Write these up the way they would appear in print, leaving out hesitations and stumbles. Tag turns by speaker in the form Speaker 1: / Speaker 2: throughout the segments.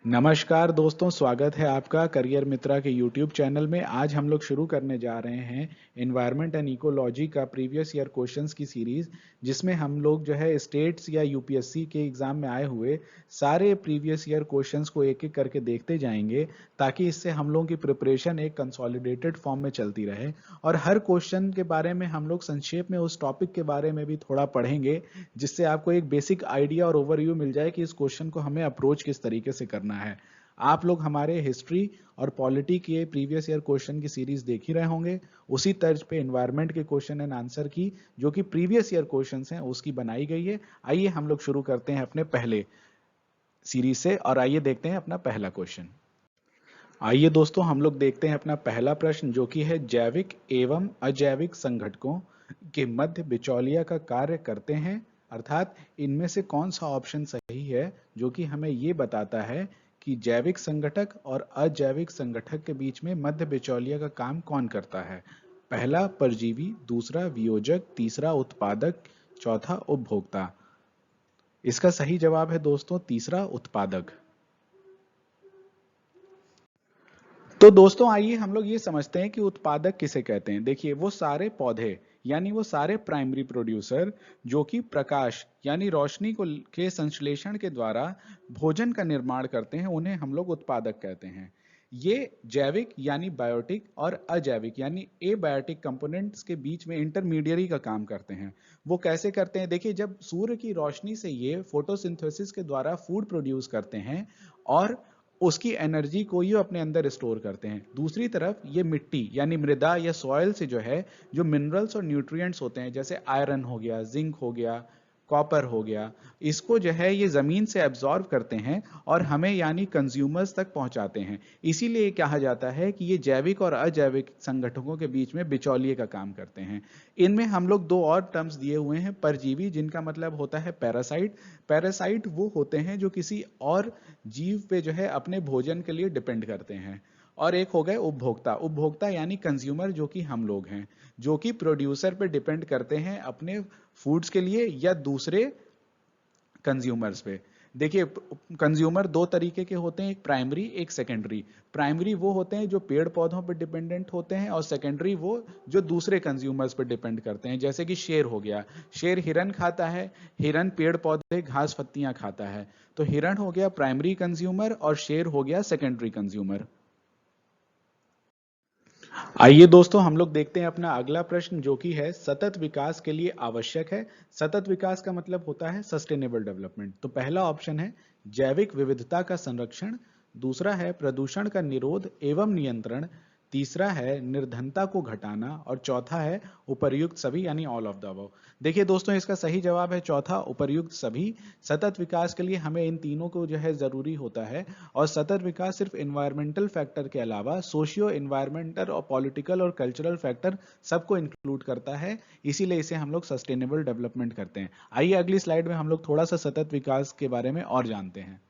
Speaker 1: नमस्कार दोस्तों, स्वागत है आपका करियर मित्रा के यूट्यूब चैनल में। आज हम लोग शुरू करने जा रहे हैं एनवायरनमेंट एंड इकोलॉजी का प्रीवियस ईयर क्वेश्चंस की सीरीज, जिसमें हम लोग जो है स्टेट्स या यूपीएससी के एग्जाम में आए हुए सारे प्रीवियस ईयर क्वेश्चंस को एक एक करके देखते जाएंगे, ताकि इससे हम लोगों की प्रिपरेशन एक कंसोलिडेटेड फॉर्म में चलती रहे। और हर क्वेश्चन के बारे में हम लोग संक्षेप में उस टॉपिक के बारे में भी थोड़ा पढ़ेंगे, जिससे आपको एक बेसिक आइडिया और ओवरव्यू मिल जाए कि इस क्वेश्चन को हमें अप्रोच किस तरीके से करना है। आप लोग हमारे हिस्ट्री और पॉलिटी के प्रीवियस ईयर क्वेश्चन की सीरीज देख ही रहे होंगे। उसी तर्ज पे एनवायरनमेंट के क्वेश्चन एंड आंसर की, जो कि प्रीवियस ईयर क्वेश्चंस हैं, उसकी बनाई गई है। आइए हम लोग शुरू करते हैं अपने पहले सीरीज से, और आइए देखते हैं अपना पहला क्वेश्चन। आइए दोस्तों, हम लोग देखते हैं अपना पहला प्रश्न, जो कि है जैविक एवं अजैविक संगठकों के मध्य बिचौलिया का कार्य करते हैं, अर्थात इनमें से कौन सा ऑप्शन सही है जो कि हमें ये बताता है कि जैविक संगठक और अजैविक संगठक के बीच में मध्य बिचौलिया का काम कौन करता है। पहला परजीवी, दूसरा वियोजक, तीसरा उत्पादक, चौथा उपभोक्ता। इसका सही जवाब है दोस्तों तीसरा, उत्पादक। तो दोस्तों आइए हम लोग ये समझते हैं कि उत्पादक किसे कहते हैं। देखिए, वो सारे पौधे यानी वो सारे प्राइमरी प्रोड्यूसर जो कि प्रकाश यानी रोशनी को के संश्लेषण के द्वारा भोजन का निर्माण करते हैं, उन्हें हम लोग उत्पादक कहते हैं। ये जैविक यानी बायोटिक और अजैविक यानी एबायोटिक कंपोनेंट्स के बीच में इंटरमीडियरी का काम करते हैं। वो कैसे करते हैं? देखिए, जब सूर्य की रोशनी से ये फोटोसिंथेसिस के द्वारा फूड प्रोड्यूस करते हैं और उसकी एनर्जी को ये अपने अंदर स्टोर करते हैं। दूसरी तरफ ये मिट्टी यानी मृदा या सॉइल से जो है, जो मिनरल्स और न्यूट्रिएंट्स होते हैं, जैसे आयरन हो गया, जिंक हो गया, कॉपर हो गया, इसको जो है ये जमीन से एब्जॉर्ब करते हैं और हमें यानी कंज्यूमर्स तक पहुंचाते हैं। इसीलिए कहा जाता है कि ये जैविक और अजैविक संगठनों के बीच में बिचौलिए का काम करते हैं। इनमें हम लोग दो और टर्म्स दिए हुए हैं, परजीवी, जिनका मतलब होता है पैरासाइट। पैरासाइट वो होते हैं जो किसी और जीव पे जो है अपने भोजन के लिए डिपेंड करते हैं। और एक हो गए उपभोक्ता। उपभोक्ता यानी कंज्यूमर, जो कि हम लोग हैं, जो कि प्रोड्यूसर पे डिपेंड करते हैं अपने फूड्स के लिए या दूसरे कंज्यूमर्स पे। देखिए, कंज्यूमर दो तरीके के होते हैं, एक प्राइमरी एक सेकेंडरी। प्राइमरी वो होते हैं जो पेड़ पौधों पर डिपेंडेंट होते हैं, और सेकेंडरी वो जो दूसरे कंज्यूमर्स पर डिपेंड करते हैं। जैसे कि शेर हो गया, शेर हिरन खाता है, हिरन पेड़ पौधे घास पत्तियां खाता है। तो हिरन हो गया प्राइमरी कंज्यूमर और शेर हो गया सेकेंडरी कंज्यूमर। आइए दोस्तों, हम लोग देखते हैं अपना अगला प्रश्न, जो कि है सतत विकास के लिए आवश्यक है। सतत विकास का मतलब होता है सस्टेनेबल डेवलपमेंट। तो पहला ऑप्शन है जैविक विविधता का संरक्षण, दूसरा है प्रदूषण का निरोध एवं नियंत्रण, तीसरा है निर्धनता को घटाना, और चौथा है उपर्युक्त सभी यानी ऑल ऑफ द अबव। देखिए दोस्तों, इसका सही जवाब है चौथा, उपर्युक्त सभी। सतत विकास के लिए हमें इन तीनों को जो है जरूरी होता है। और सतत विकास सिर्फ इन्वायरमेंटल फैक्टर के अलावा सोशियो इन्वायरमेंटल और पॉलिटिकल और कल्चरल फैक्टर सबको इंक्लूड करता है। इसीलिए इसे हम लोग सस्टेनेबल डेवलपमेंट करते हैं। आइए अगली स्लाइड में हम लोग थोड़ा सा सतत विकास के बारे में और जानते हैं।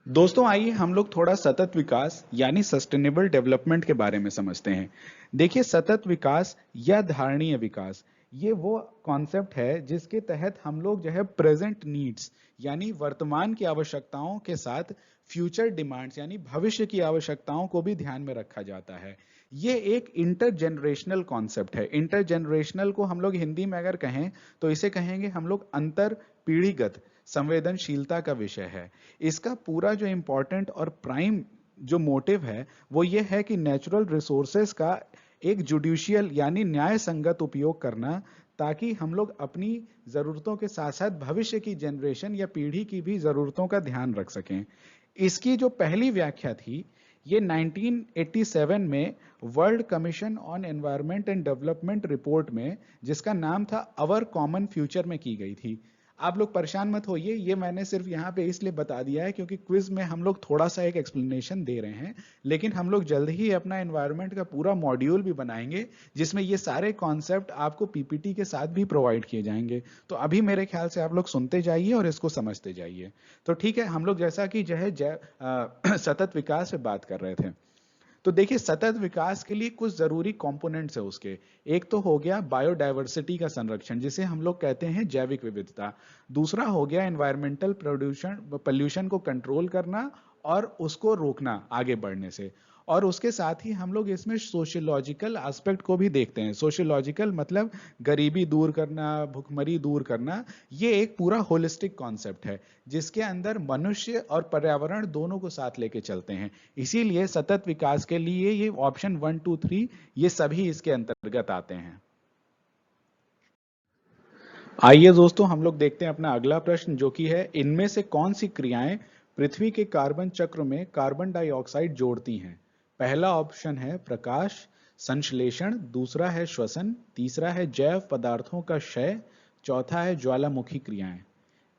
Speaker 1: दोस्तों आइए हम लोग थोड़ा सतत विकास यानी सस्टेनेबल डेवलपमेंट के बारे में समझते हैं। देखिए, सतत विकास या धारणीय विकास, ये वो कॉन्सेप्ट है जिसके तहत हम लोग जो है प्रेजेंट नीड्स यानी वर्तमान की आवश्यकताओं के साथ फ्यूचर डिमांड्स यानी भविष्य की आवश्यकताओं को भी ध्यान में रखा जाता है। ये एक इंटरजेनरेशनल कॉन्सेप्ट है। इंटरजेनरेशनल को हम लोग हिंदी में अगर कहें तो इसे कहेंगे हम लोग अंतर पीढ़ीगत संवेदनशीलता का विषय है। इसका पूरा जो इंपॉर्टेंट और प्राइम जो मोटिव है वो ये है कि नेचुरल रिसोर्सेस का एक जुडिशियल यानी न्याय संगत उपयोग करना, ताकि हम लोग अपनी जरूरतों के साथ साथ भविष्य की जनरेशन या पीढ़ी की भी जरूरतों का ध्यान रख सकें। इसकी जो पहली व्याख्या थी, ये 1987 में world commission on environment and development report में, जिसका नाम था अवर कॉमन फ्यूचर, में की गई थी। आप लोग परेशान मत होइए, ये मैंने सिर्फ यहाँ पे इसलिए बता दिया है क्योंकि क्विज में हम लोग थोड़ा सा एक एक्सप्लेनेशन दे रहे हैं, लेकिन हम लोग जल्द ही अपना एनवायरनमेंट का पूरा मॉड्यूल भी बनाएंगे, जिसमें ये सारे कॉन्सेप्ट आपको पीपीटी के साथ भी प्रोवाइड किए जाएंगे। तो अभी मेरे ख्याल से आप लोग सुनते जाइए और इसको समझते जाइए। तो ठीक है, हम लोग जैसा कि जो है सतत विकास पे बात कर रहे थे। तो देखिए सतत विकास के लिए कुछ जरूरी कंपोनेंट्स है उसके। एक तो हो गया बायोडायवर्सिटी का संरक्षण, जिसे हम लोग कहते हैं जैविक विविधता। दूसरा हो गया एनवायरमेंटल पोल्यूशन को कंट्रोल करना और उसको रोकना आगे बढ़ने से। और उसके साथ ही हम लोग इसमें सोशियोलॉजिकल एस्पेक्ट को भी देखते हैं। सोशियोलॉजिकल मतलब गरीबी दूर करना, भुखमरी दूर करना। ये एक पूरा होलिस्टिक कॉन्सेप्ट है जिसके अंदर मनुष्य और पर्यावरण दोनों को साथ लेके चलते हैं। इसीलिए सतत विकास के लिए ये ऑप्शन 1, 2, 3 ये सभी इसके अंतर्गत आते हैं। आइए दोस्तों हम लोग देखते हैं अपना अगला प्रश्न, जो कि है इनमें से कौन सी क्रियाएं पृथ्वी के कार्बन चक्र में कार्बन डाइऑक्साइड जोड़ती हैं। पहला ऑप्शन है प्रकाश संश्लेषण, दूसरा है श्वसन, तीसरा है जैव पदार्थों का क्षय, चौथा है ज्वालामुखी क्रियाएं।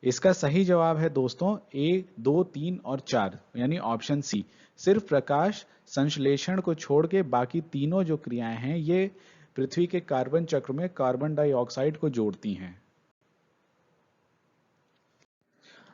Speaker 1: इसका सही जवाब है दोस्तों ए, 2, 3 और 4 यानी ऑप्शन सी। सिर्फ प्रकाश संश्लेषण को छोड़ के बाकी तीनों जो क्रियाएं हैं ये पृथ्वी के कार्बन चक्र में कार्बन डाइऑक्साइड को जोड़ती हैं।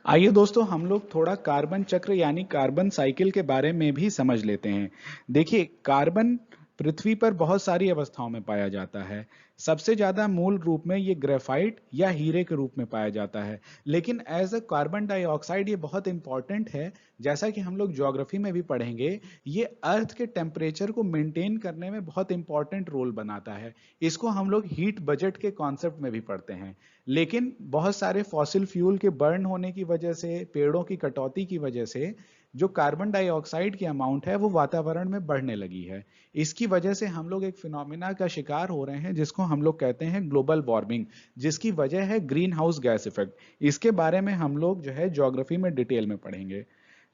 Speaker 1: आइए दोस्तों हम लोग थोड़ा कार्बन चक्र यानी कार्बन साइकिल के बारे में भी समझ लेते हैं। देखिए कार्बन पृथ्वी पर बहुत सारी अवस्थाओं में पाया जाता है। सबसे ज्यादा मूल रूप में ये ग्रेफाइट या हीरे के रूप में पाया जाता है, लेकिन एज अ कार्बन डाइऑक्साइड ये बहुत इंपॉर्टेंट है। जैसा कि हम लोग ज्योग्राफी में भी पढ़ेंगे, ये अर्थ के टेम्परेचर को मेंटेन करने में बहुत इंपॉर्टेंट रोल बनाता है। इसको हम लोग हीट बजट के कॉन्सेप्ट में भी पढ़ते हैं। लेकिन बहुत सारे फॉसिल फ्यूल के बर्न होने की वजह से, पेड़ों की कटौती की वजह से जो कार्बन डाइऑक्साइड की अमाउंट है वो वातावरण में बढ़ने लगी है। इसकी वजह से हम लोग एक फिनोमिना का शिकार हो रहे हैं जिसको हम लोग कहते हैं ग्लोबल वार्मिंग, जिसकी वजह है ग्रीन हाउस गैस इफेक्ट। इसके बारे में हम लोग जो है ज्योग्राफी में डिटेल में पढ़ेंगे।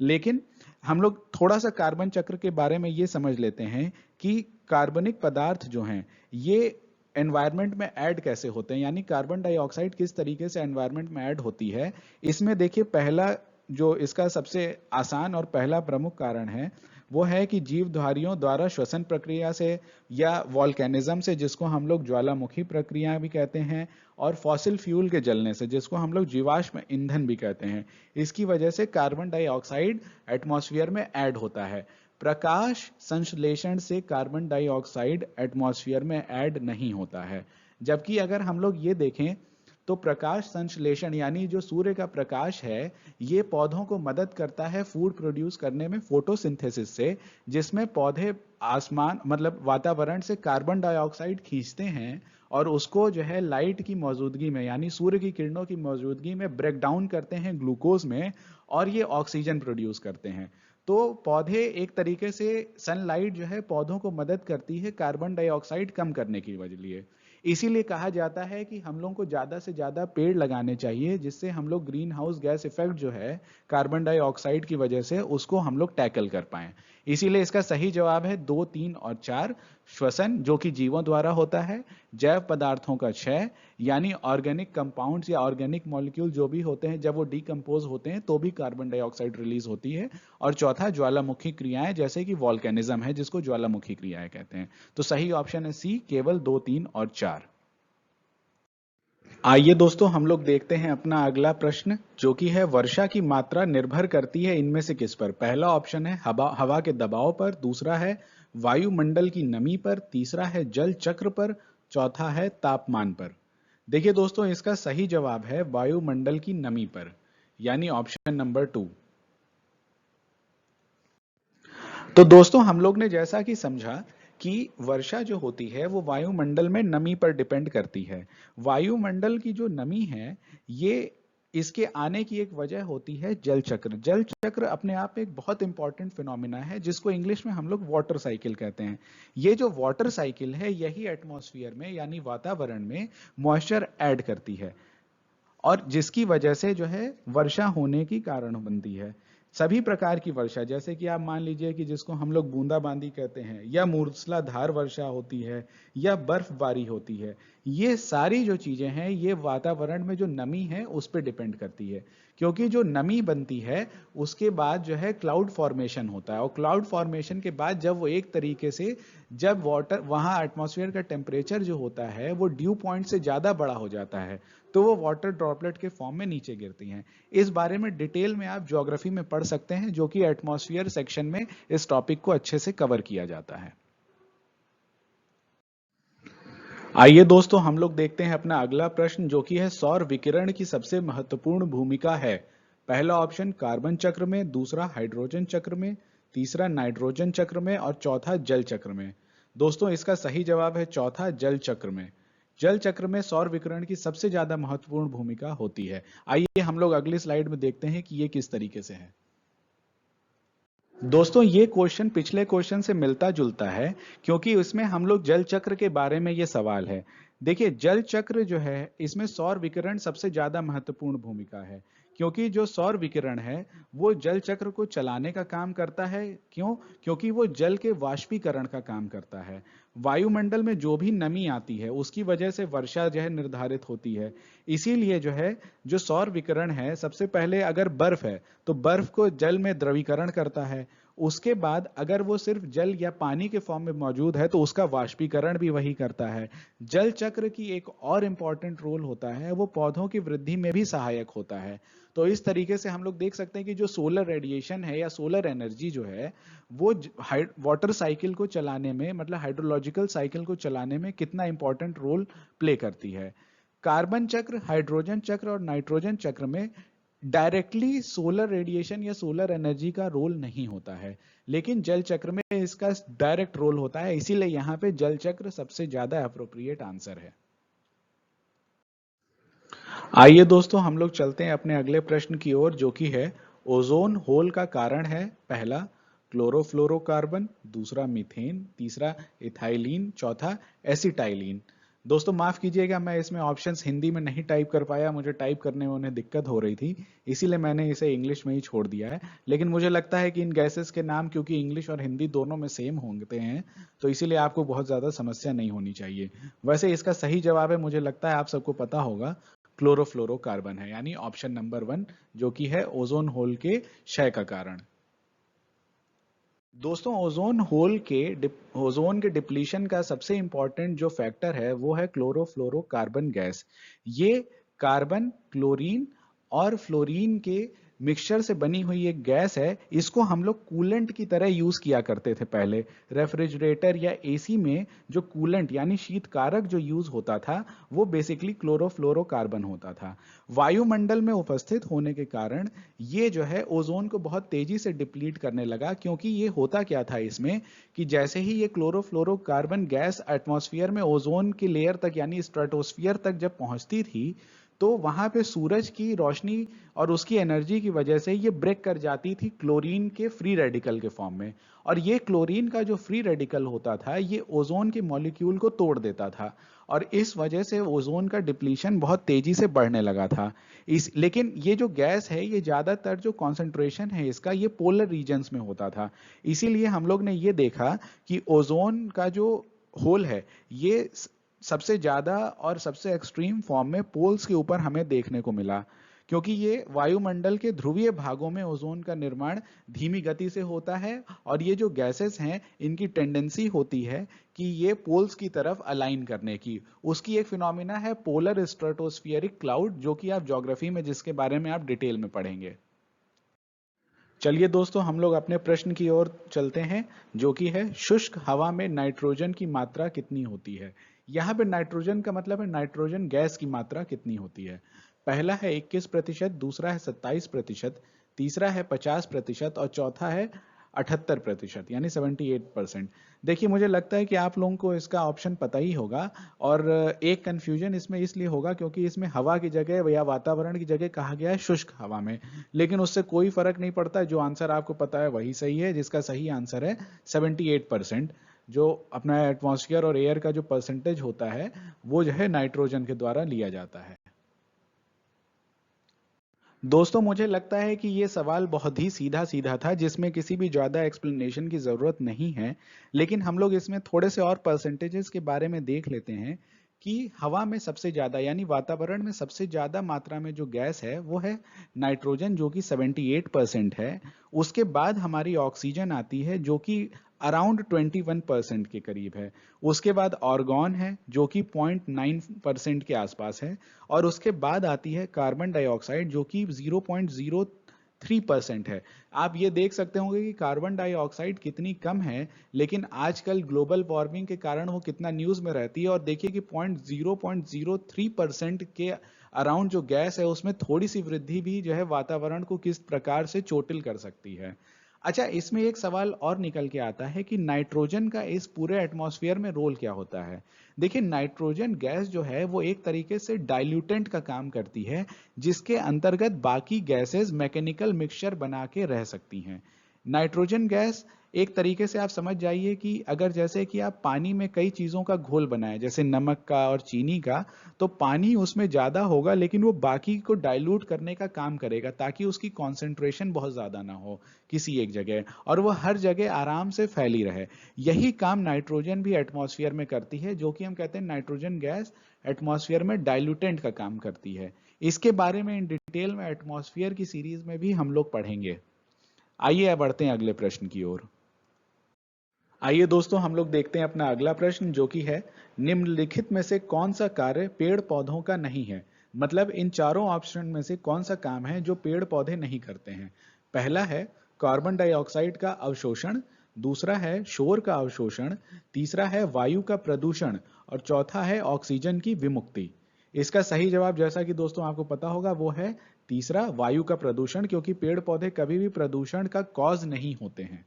Speaker 1: लेकिन हम लोग थोड़ा सा कार्बन चक्र के बारे में ये समझ लेते हैं कि कार्बनिक पदार्थ जो हैं ये एनवायरनमेंट में ऐड कैसे होते हैं, यानी कार्बन डाइऑक्साइड किस तरीके से एनवायरनमेंट में ऐड होती है। इसमें देखिए पहला जो इसका सबसे आसान और पहला प्रमुख कारण है वो है कि जीवधारियों द्वारा श्वसन प्रक्रिया से या वॉल्केनिज्म से, जिसको हम लोग ज्वालामुखी प्रक्रिया भी कहते हैं, और फॉसिल फ्यूल के जलने से, जिसको हम लोग जीवाश्म ईंधन भी कहते हैं। इसकी वजह से कार्बन डाइऑक्साइड एटमॉस्फेयर में ऐड होता है। प्रकाश संश्लेषण से कार्बन डाइऑक्साइड एटमॉस्फेयर में ऐड नहीं होता है। जबकि अगर हम लोग ये देखें तो प्रकाश संश्लेषण यानी जो सूर्य का प्रकाश है ये पौधों को मदद करता है फूड प्रोड्यूस करने में फोटोसिंथेसिस से, जिसमें पौधे आसमान मतलब वातावरण से कार्बन डाइऑक्साइड खींचते हैं और उसको जो है लाइट की मौजूदगी में यानी सूर्य की किरणों की मौजूदगी में ब्रेक डाउन करते हैं ग्लूकोज में, और ये ऑक्सीजन प्रोड्यूस करते हैं। तो पौधे एक तरीके से सनलाइट जो है पौधों को मदद करती है कार्बन डाइऑक्साइड कम करने की वजह लिए। इसीलिए कहा जाता है कि हम लोगों को ज्यादा से ज्यादा पेड़ लगाने चाहिए, जिससे हम लोग ग्रीन हाउस गैस इफेक्ट जो है कार्बन डाइऑक्साइड की वजह से उसको हम लोग टैकल कर पाए। इसीलिए इसका सही जवाब है 2, 3 और 4। श्वसन जो कि जीवों द्वारा होता है, जैव पदार्थों का क्षय यानी ऑर्गेनिक कंपाउंड्स या ऑर्गेनिक मॉलिक्यूल जो भी होते हैं जब वो डिकम्पोज होते हैं तो भी कार्बन डाइऑक्साइड रिलीज होती है, और चौथा ज्वालामुखी क्रियाएं जैसे कि वॉल्केनिज्म है जिसको ज्वालामुखी क्रियाएं कहते हैं। तो सही ऑप्शन है सी, केवल 2, 3 और 4। आइए दोस्तों हम लोग देखते हैं अपना अगला प्रश्न, जो कि है वर्षा की मात्रा निर्भर करती है इनमें से किस पर। पहला ऑप्शन है हवा के दबाव पर, दूसरा है वायुमंडल की नमी पर, तीसरा है जल चक्र पर, चौथा है तापमान पर। देखिए दोस्तों इसका सही जवाब है वायुमंडल की नमी पर, यानी ऑप्शन नंबर 2। तो दोस्तों हम लोग ने जैसा कि समझा कि वर्षा जो होती है वो वायुमंडल में नमी पर डिपेंड करती है। वायुमंडल की जो नमी है ये इसके आने की एक वजह होती है जल चक्र। जल चक्र अपने आप में एक बहुत इंपॉर्टेंट फिनोमिना है जिसको इंग्लिश में हम लोग वाटर साइकिल कहते हैं। ये जो वाटर साइकिल है यही एटमॉस्फेयर में यानी वातावरण में मॉइस्चर ऐड करती है और जिसकी वजह से जो है वर्षा होने की कारण बनती है। सभी प्रकार की वर्षा, जैसे कि आप मान लीजिए कि जिसको हम लोग बूंदाबांदी कहते हैं, या मूसलाधार वर्षा होती है, या बर्फबारी होती है, ये सारी जो चीजें हैं ये वातावरण में जो नमी है उस पर डिपेंड करती है। क्योंकि जो नमी बनती है उसके बाद जो है क्लाउड फॉर्मेशन होता है, और क्लाउड फॉर्मेशन के बाद जब वो एक तरीके से जब वाटर वहां एटमॉस्फेयर का टेम्परेचर जो होता है वो ड्यू पॉइंट से ज्यादा बड़ा हो जाता है तो वो वाटर ड्रॉपलेट के फॉर्म में नीचे गिरती हैं। इस बारे में डिटेल में आप ज्योग्राफी में पढ़ सकते हैं, जो कि एटमॉस्फेयर सेक्शन में इस टॉपिक को अच्छे से कवर किया जाता है। आइए दोस्तों, हम लोग देखते हैं अपना अगला प्रश्न, जो कि है सौर विकिरण की सबसे महत्वपूर्ण भूमिका है। पहला ऑप्शन कार्बन चक्र में, दूसरा हाइड्रोजन चक्र में, तीसरा नाइट्रोजन चक्र में और चौथा जल चक्र में। दोस्तों, इसका सही जवाब है चौथा, जल चक्र में। जल चक्र में सौर विकिरण की सबसे ज्यादा महत्वपूर्ण भूमिका होती है। आइए हम लोग अगली स्लाइड में देखते हैं कि ये किस तरीके से है। दोस्तों, ये क्वेश्चन पिछले क्वेश्चन से मिलता जुलता है, क्योंकि उसमें हम लोग जल चक्र के बारे में ये सवाल है। देखिए, जल चक्र जो है इसमें सौर विकिरण सबसे ज्यादा महत्वपूर्ण भूमिका है, क्योंकि जो सौर विकिरण है वो जल चक्र को चलाने का काम करता है। क्यों? क्योंकि वो जल के वाष्पीकरण का काम करता है। वायुमंडल में जो भी नमी आती है उसकी वजह से वर्षा जो है निर्धारित होती है। इसीलिए जो है, जो सौर विकिरण है, सबसे पहले अगर बर्फ है तो बर्फ को जल में द्रवीकरण करता है। उसके बाद अगर वो सिर्फ जल या पानी के फॉर्म में मौजूद है तो उसका वाष्पीकरण भी वही करता है। जल चक्र की एक और इंपॉर्टेंट रोल होता है, वो पौधों की वृद्धि में भी सहायक होता है। तो इस तरीके से हम लोग देख सकते हैं कि जो सोलर रेडिएशन है या सोलर एनर्जी जो है वो वाटर साइकिल को चलाने में, मतलब हाइड्रोलॉजिकल साइकिल को चलाने में कितना इंपॉर्टेंट रोल प्ले करती है। कार्बन चक्र, हाइड्रोजन चक्र और नाइट्रोजन चक्र में डायरेक्टली सोलर रेडिएशन या सोलर एनर्जी का रोल नहीं होता है, लेकिन जल चक्र में इसका डायरेक्ट रोल होता है। इसीलिए यहाँ पे जल चक्र सबसे ज्यादा अप्रोप्रिएट आंसर है। आइए दोस्तों, हम लोग चलते हैं अपने अगले प्रश्न की ओर, जो कि है ओजोन होल का कारण है। पहला क्लोरोफ्लोरोकार्बन, दूसरा मीथेन, तीसरा इथाइलीन, चौथा एसिटाइलीन। दोस्तों माफ कीजिएगा, मैं इसमें ऑप्शंस हिंदी में नहीं टाइप कर पाया, मुझे टाइप करने में उन्हें दिक्कत हो रही थी, इसीलिए मैंने इसे इंग्लिश में ही छोड़ दिया है। लेकिन मुझे लगता है कि इन गैसेस के नाम क्योंकि इंग्लिश और हिंदी दोनों में सेम होते हैं, तो इसीलिए आपको बहुत ज्यादा समस्या नहीं होनी चाहिए। वैसे इसका सही जवाब है, मुझे लगता है आप सबको पता होगा, क्लोरोफ्लोरोकार्बन है, यानी ऑप्शन नंबर 1, जो कि है ओजोन होल के क्षय का कारण। दोस्तों, ओजोन के डिप्लीशन का सबसे इंपॉर्टेंट जो फैक्टर है वो है क्लोरोफ्लोरोकार्बन गैस। ये कार्बन, क्लोरीन और फ्लोरीन के मिक्सचर से बनी हुई एक गैस है। इसको हम लोग कूलेंट की तरह यूज किया करते थे पहले। रेफ्रिजरेटर या एसी में जो कूलेंट यानी शीतकारक जो यूज होता था वो बेसिकली क्लोरोफ्लोरोकार्बन होता था। वायुमंडल में उपस्थित होने के कारण ये जो है ओजोन को बहुत तेजी से डिप्लीट करने लगा, क्योंकि ये होता क्या था इसमें कि जैसे ही ये क्लोरोफ्लोरोकार्बन गैस एटमॉस्फेयर में ओजोन की लेयर तक यानी स्ट्रेटोस्फियर तक जब पहुंचती थी, तो वहां पे सूरज की रोशनी और उसकी एनर्जी की वजह से ये ब्रेक कर जाती थी क्लोरीन के फ्री रेडिकल के फॉर्म में। और ये क्लोरीन का जो फ्री रेडिकल होता था ये ओजोन के मॉलिक्यूल को तोड़ देता था, और इस वजह से ओजोन का डिप्लीशन बहुत तेजी से बढ़ने लगा था। लेकिन ये जो गैस है, ये ज्यादातर जो कॉन्सेंट्रेशन है इसका, ये पोलर रीजन्स में होता था। इसीलिए हम लोग ने ये देखा कि ओजोन का जो होल है ये सबसे ज्यादा और सबसे एक्सट्रीम फॉर्म में पोल्स के ऊपर हमें देखने को मिला, क्योंकि ये वायुमंडल के ध्रुवीय भागों में ओजोन का निर्माण धीमी गति से होता है, और ये जो गैसेस हैं इनकी टेंडेंसी होती है कि ये पोल्स की तरफ अलाइन करने की। उसकी एक फिनोमिना है पोलर स्ट्रेटोस्फियरिक क्लाउड, जो कि आप ज्योग्राफी में जिसके बारे में आप डिटेल में पढ़ेंगे। चलिए दोस्तों, हम लोग अपने प्रश्न की ओर चलते हैं, जो कि है शुष्क हवा में नाइट्रोजन की मात्रा कितनी होती है। यहाँ पे नाइट्रोजन का मतलब है नाइट्रोजन गैस की मात्रा कितनी होती है। पहला है 21%, दूसरा है 27%, तीसरा है 50% और चौथा है 78%, यानी 78%। देखिए, मुझे लगता है कि आप लोगों को इसका ऑप्शन पता ही होगा, और एक कंफ्यूजन इसमें इसलिए होगा क्योंकि इसमें हवा की जगह या वातावरण की जगह कहा गया है शुष्क हवा में, लेकिन उससे कोई फर्क नहीं पड़ता। जो आंसर आपको पता है वही सही है, जिसका सही आंसर है 78%। जो अपना एटमॉस्फेयर और एयर का जो परसेंटेज होता है वो जो है नाइट्रोजन के द्वारा लिया जाता है। दोस्तों, मुझे लगता है कि ये सवाल बहुत ही सीधा सीधा था, जिसमें किसी भी ज्यादा एक्सप्लेनेशन की जरूरत नहीं है। लेकिन हम लोग इसमें थोड़े से और परसेंटेजेस के बारे में देख लेते हैं कि हवा में सबसे ज्यादा यानी वातावरण में सबसे ज्यादा मात्रा में जो गैस है वो है नाइट्रोजन, जो कि 78% है। उसके बाद हमारी ऑक्सीजन आती है, जो कि अराउंड 21% के करीब है। उसके बाद ऑर्गन है जो कि 0.9% के आसपास है, और उसके बाद आती है कार्बन डाइऑक्साइड जो कि 0.03% है। आप ये देख सकते होंगे कि कार्बन डाइऑक्साइड कितनी कम है, लेकिन आजकल ग्लोबल वार्मिंग के कारण वो कितना न्यूज़ में रहती है। और देखिए कि 0.03% के अराउंड जो गैस है उसमें थोड़ी सी वृद्धि भी जो है वातावरण को किस प्रकार से चोटिल कर सकती है। अच्छा, इसमें एक सवाल और निकल के आता है कि नाइट्रोजन का इस पूरे एटमॉस्फेयर में रोल क्या होता है। देखिए, नाइट्रोजन गैस जो है वो एक तरीके से डाइल्यूटेंट का काम करती है, जिसके अंतर्गत बाकी गैसेस मैकेनिकल मिक्सचर बना के रह सकती हैं। नाइट्रोजन गैस एक तरीके से आप समझ जाइए कि अगर जैसे कि आप पानी में कई चीज़ों का घोल बनाएं, जैसे नमक का और चीनी का, तो पानी उसमें ज़्यादा होगा लेकिन वो बाकी को डाइल्यूट करने का काम करेगा ताकि उसकी कॉन्सेंट्रेशन बहुत ज़्यादा ना हो किसी एक जगह, और वो हर जगह आराम से फैली रहे। यही काम नाइट्रोजन भी एटमॉस्फेयर में करती है, जो कि हम कहते हैं नाइट्रोजन गैस एटमॉस्फेयर में डाइल्यूटेंट का काम करती है। इसके बारे में इन डिटेल में एटमॉस्फेयर की सीरीज में भी हम लोग पढ़ेंगे। आइए अब बढ़ते हैं अगले प्रश्न की ओर। आइए दोस्तों, हम लोग देखते हैं अपना अगला प्रश्न, जो कि है निम्नलिखित में से कौन सा कार्य पेड़ पौधों का नहीं है। मतलब इन चारों ऑप्शन में से कौन सा काम है जो पेड़ पौधे नहीं करते हैं। पहला है कार्बन डाइऑक्साइड का अवशोषण, दूसरा है शोर का अवशोषण, तीसरा है वायु का प्रदूषण, और चौथा है ऑक्सीजन की विमुक्ति। इसका सही जवाब, जैसा कि दोस्तों आपको पता होगा, वो है तीसरा, वायु का प्रदूषण, क्योंकि पेड़ पौधे कभी भी प्रदूषण का कॉज नहीं होते हैं।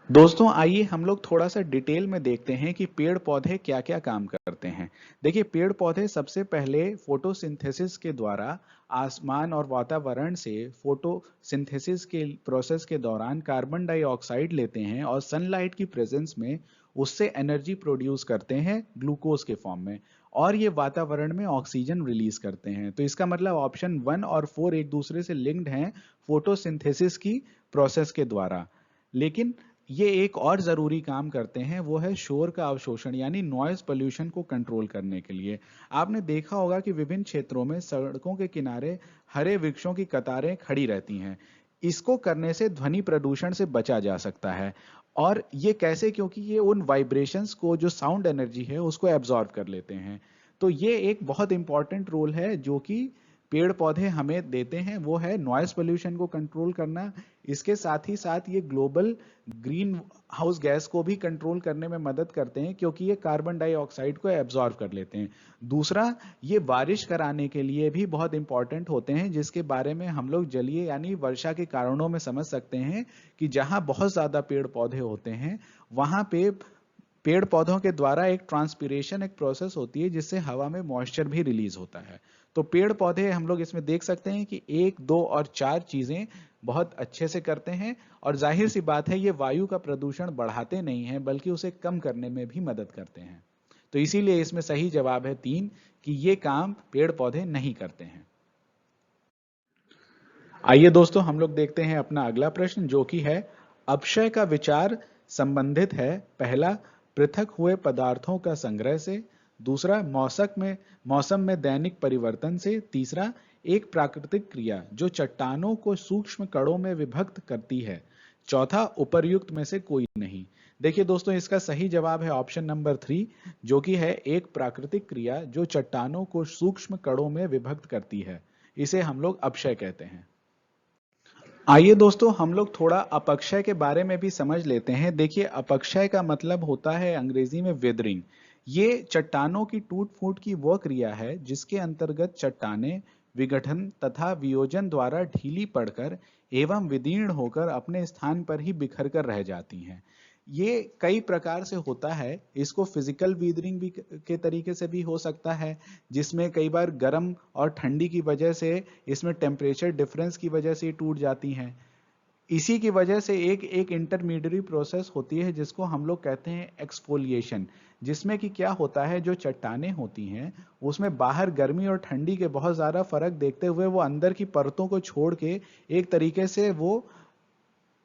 Speaker 1: दोस्तों, आइए हम लोग थोड़ा सा डिटेल में देखते हैं कि पेड़ पौधे क्या क्या काम करते हैं। देखिए, पेड़ पौधे सबसे पहले फोटोसिंथेसिस के द्वारा आसमान और वातावरण से फोटोसिंथेसिस के प्रोसेस के दौरान कार्बन डाइऑक्साइड लेते हैं और सनलाइट की प्रेजेंस में उससे एनर्जी प्रोड्यूस करते हैं ग्लूकोज के फॉर्म में, और ये वातावरण में ऑक्सीजन रिलीज करते हैं। तो इसका मतलब ऑप्शन 1 और 4 एक दूसरे से लिंक्ड हैं फोटोसिंथेसिस की प्रोसेस के द्वारा। लेकिन ये एक और जरूरी काम करते हैं, वो है शोर का अवशोषण, यानी नॉइज पोल्यूशन को कंट्रोल करने के लिए। आपने देखा होगा कि विभिन्न क्षेत्रों में सड़कों के किनारे हरे वृक्षों की कतारें खड़ी रहती हैं। इसको करने से ध्वनि प्रदूषण से बचा जा सकता है। और ये कैसे? क्योंकि ये उन वाइब्रेशंस को, जो साउंड एनर्जी है, उसको एब्जॉर्ब कर लेते हैं। तो ये एक बहुत इंपॉर्टेंट रोल है जो कि पेड़ पौधे हमें देते हैं, वो है नॉइज पोल्यूशन को कंट्रोल करना। इसके साथ ही साथ ये ग्लोबल ग्रीन हाउस गैस को भी कंट्रोल करने में मदद करते हैं, क्योंकि ये कार्बन डाइऑक्साइड को एब्जॉर्ब कर लेते हैं। दूसरा, ये बारिश कराने के लिए भी बहुत इंपॉर्टेंट होते हैं, जिसके बारे में हम लोग जलीय यानी वर्षा के कारणों में समझ सकते हैं कि जहां बहुत ज्यादा पेड़ पौधे होते हैं, वहां पे पेड़ पौधों के द्वारा एक ट्रांसपिरेशन, एक प्रोसेस होती है जिससे हवा में मॉइस्चर भी रिलीज होता है। तो पेड़ पौधे हम लोग इसमें देख सकते हैं कि 1, 2 और 4 चीजें बहुत अच्छे से करते हैं। और जाहिर सी बात है, ये वायु का प्रदूषण बढ़ाते नहीं हैं, बल्कि उसे कम करने में भी मदद करते हैं। तो इसीलिए इसमें सही जवाब है 3, कि ये काम पेड़ पौधे नहीं करते हैं। आइए दोस्तों, हम लोग देखते हैं अपना अगला प्रश्न, जो कि है अपक्षय का विचार संबंधित है। पहला, पृथक हुए पदार्थों का संग्रह से, दूसरा मौसम में दैनिक परिवर्तन से, तीसरा एक प्राकृतिक क्रिया जो चट्टानों को सूक्ष्म कणों में विभक्त करती है, चौथा उपर्युक्त में से कोई नहीं। देखिए दोस्तों, इसका सही जवाब है ऑप्शन नंबर 3, जो कि है एक प्राकृतिक क्रिया जो चट्टानों को सूक्ष्म कणों में विभक्त करती है। इसे हम लोग अपक्षय कहते हैं। आइए दोस्तों, हम लोग थोड़ा अपक्षय के बारे में भी समझ लेते हैं। देखिए, अपक्षय का मतलब होता है अंग्रेजी में वेदरिंग। ये चट्टानों की टूट फूट की वह क्रिया है जिसके अंतर्गत चट्टानें विघटन तथा वियोजन द्वारा ढीली पड़कर एवं विदीर्ण होकर अपने स्थान पर ही बिखर कर रह जाती हैं। ये कई प्रकार से होता है। इसको फिजिकल वीदरिंग भी के तरीके से भी हो सकता है, जिसमें कई बार गर्म और ठंडी की वजह से, इसमें टेम्परेचर डिफरेंस की वजह से टूट जाती हैं। इसी की वजह से एक एक इंटरमीडिएट प्रोसेस होती है जिसको हम लोग कहते हैं एक्सफोलिएशन, जिसमें कि क्या होता है, जो चट्टानें होती हैं उसमें बाहर गर्मी और ठंडी के बहुत ज़्यादा फर्क देखते हुए वो अंदर की परतों को छोड़ के एक तरीके से वो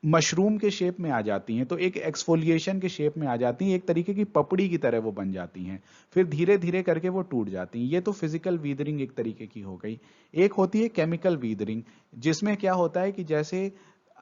Speaker 1: मशरूम के शेप में आ जाती हैं, तो एक एक्सफोलिएशन के शेप में आ जाती हैं, एक तरीके की पपड़ी की तरह वो बन जाती हैं, फिर धीरे धीरे करके वो टूट जाती हैं। ये तो फिजिकल वीदरिंग एक तरीके की हो गई। एक होती है केमिकल वीदरिंग, जिसमें क्या होता है कि जैसे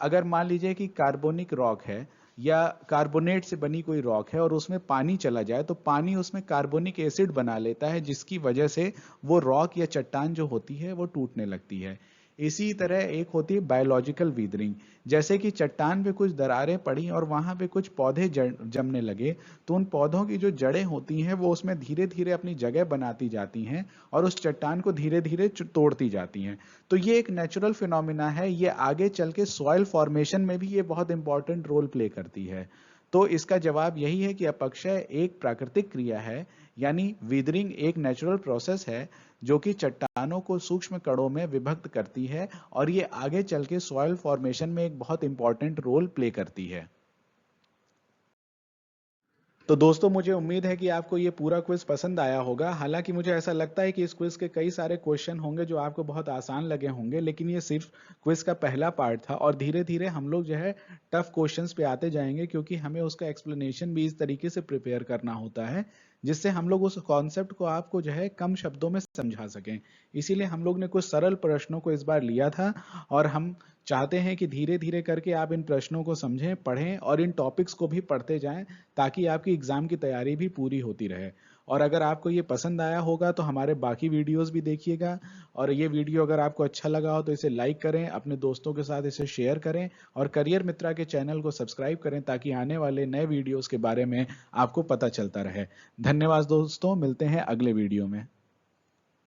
Speaker 1: अगर मान लीजिए कि कार्बोनिक रॉक है या कार्बोनेट से बनी कोई रॉक है और उसमें पानी चला जाए तो पानी उसमें कार्बोनिक एसिड बना लेता है, जिसकी वजह से वो रॉक या चट्टान जो होती है वो टूटने लगती है। इसी तरह एक होती है बायोलॉजिकल वीदरिंग, जैसे कि चट्टान पे कुछ दरारें पड़ी और वहां पे कुछ पौधे जमने लगे, तो उन पौधों की जो जड़ें होती हैं वो उसमें धीरे धीरे अपनी जगह बनाती जाती हैं और उस चट्टान को धीरे धीरे तोड़ती जाती हैं। तो ये एक नेचुरल फिनोमिना है, ये आगे चल के सॉइल फॉर्मेशन में भी ये बहुत इंपॉर्टेंट रोल प्ले करती है। तो इसका जवाब यही है कि अपक्षय एक प्राकृतिक क्रिया है, यानी वीदरिंग एक नेचुरल प्रोसेस है जो कि चट्टानों को सूक्ष्म कणों में विभक्त करती है और ये आगे चल के सॉइल फॉर्मेशन में एक बहुत इंपॉर्टेंट रोल प्ले करती है। तो दोस्तों, मुझे उम्मीद है कि आपको ये पूरा क्विज पसंद आया होगा। हालांकि मुझे ऐसा लगता है कि इस क्विज के कई सारे क्वेश्चन होंगे जो आपको बहुत आसान लगे होंगे, लेकिन ये सिर्फ क्विज का पहला पार्ट था और धीरे धीरे हम लोग जो है टफ क्वेश्चंस पे आते जाएंगे, क्योंकि हमें उसका एक्सप्लेनेशन भी इस तरीके से प्रिपेयर करना होता है जिससे हम लोग उस कॉन्सेप्ट को आपको जो है कम शब्दों में समझा सकें। इसीलिए हम लोग ने कुछ सरल प्रश्नों को इस बार लिया था और हम चाहते हैं कि धीरे धीरे करके आप इन प्रश्नों को समझें, पढ़ें और इन टॉपिक्स को भी पढ़ते जाएं, ताकि आपकी एग्जाम की तैयारी भी पूरी होती रहे। और अगर आपको ये पसंद आया होगा तो हमारे बाकी वीडियोस भी देखिएगा, और ये वीडियो अगर आपको अच्छा लगा हो तो इसे लाइक करें, अपने दोस्तों के साथ इसे शेयर करें और करियर मित्रा के चैनल को सब्सक्राइब करें, ताकि आने वाले नए वीडियोस के बारे में आपको पता चलता रहे। धन्यवाद दोस्तों, मिलते हैं अगले वीडियो में।